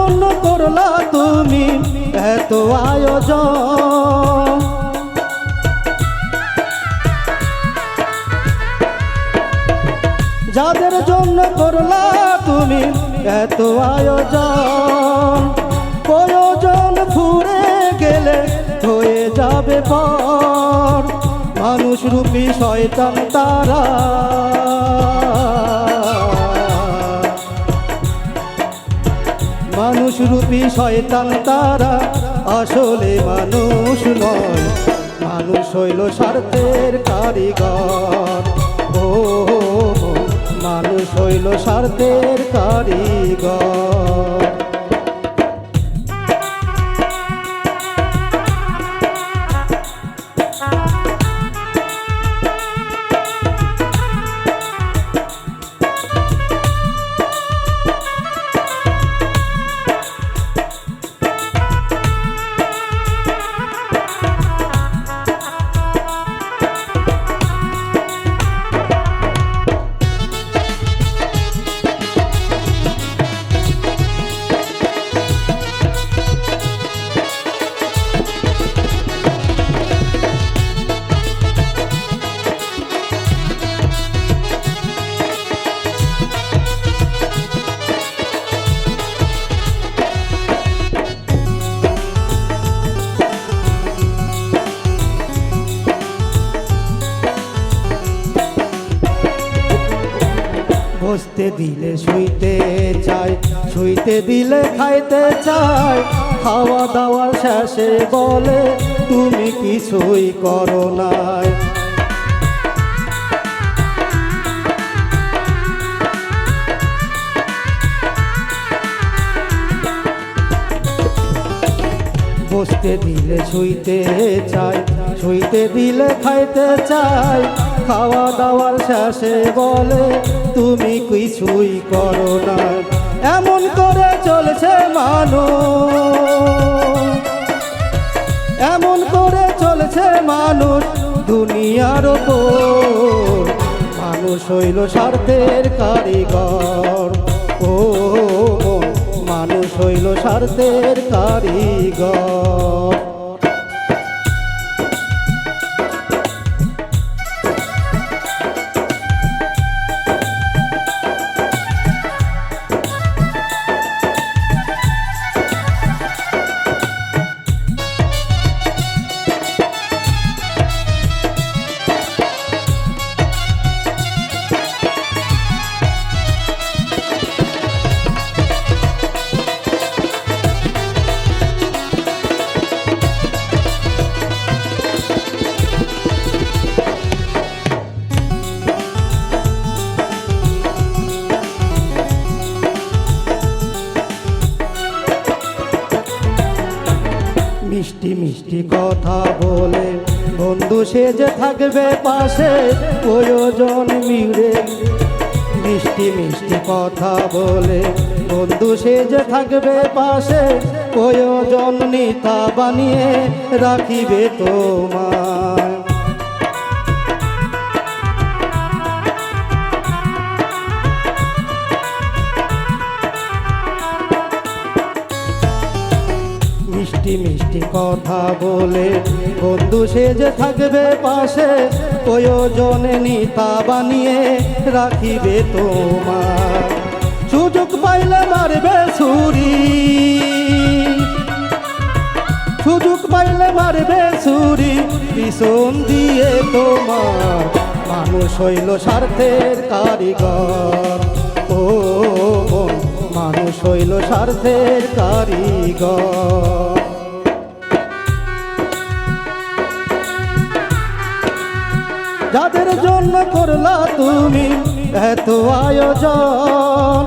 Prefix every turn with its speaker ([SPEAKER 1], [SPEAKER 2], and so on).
[SPEAKER 1] জন্য করলা তুমি এত আয়োজন, যাদের জন্য করলা তুমি এত আয়োজন, প্রয়োজন ফুরে গেলে হয়ে যাবে পর। মানুষ রূপী শয়তান তারা, মানুষ রূপী শয়তান তারা, আসলে মানুষ নয়, মানুষ হইল স্বার্থের কারিগর। ও মানুষ হইল স্বার্থের কারিগর। বসতে দিলে শুইতে চায়, শুইতে দিলে খাইতে চায়, খাওয়া দাওয়ার শেষে বলে তুমি কিছুই করো নাই। বসতে দিলে শুইতে চায়, শুইতে দিলে খাইতে চায়, খাওয়া দাওয়ার শেষে বলে তুমি কিছুই করো না। এমন করে চলছে মানুষ, এমন করে চলছে মানুষ দুনিয়ার ওপর। মানুষ হইল স্বার্থের কারিগর। ও মানুষ হইল স্বার্থের কারিগর। মিষ্টি মিষ্টি কথা বলে বন্ধু সেজে থাকবে পাশে, প্রয়োজন মিলে। মিষ্টি মিষ্টি কথা বলে বন্ধু সেজে থাকবে পাশে, প্রয়োজন নেতা বানিয়ে রাখিবে তোমায়। মিষ্টি মিষ্টি কথা বলে বন্ধু সেজে থাকবে পাশে, প্রয়োজনে নেতা বানিয়ে রাখিবে তোমার। সুযোগ পাইলে মারবে ছুরি, সুযোগ পাইলে মারবে ছুরি পিছন দিয়ে তোমার। মানুষ হইল স্বার্থের কারিগর। ও মানুষ হইল স্বার্থের কারিগর। যাদের জন্য করলা তুমি এত আয়োজন,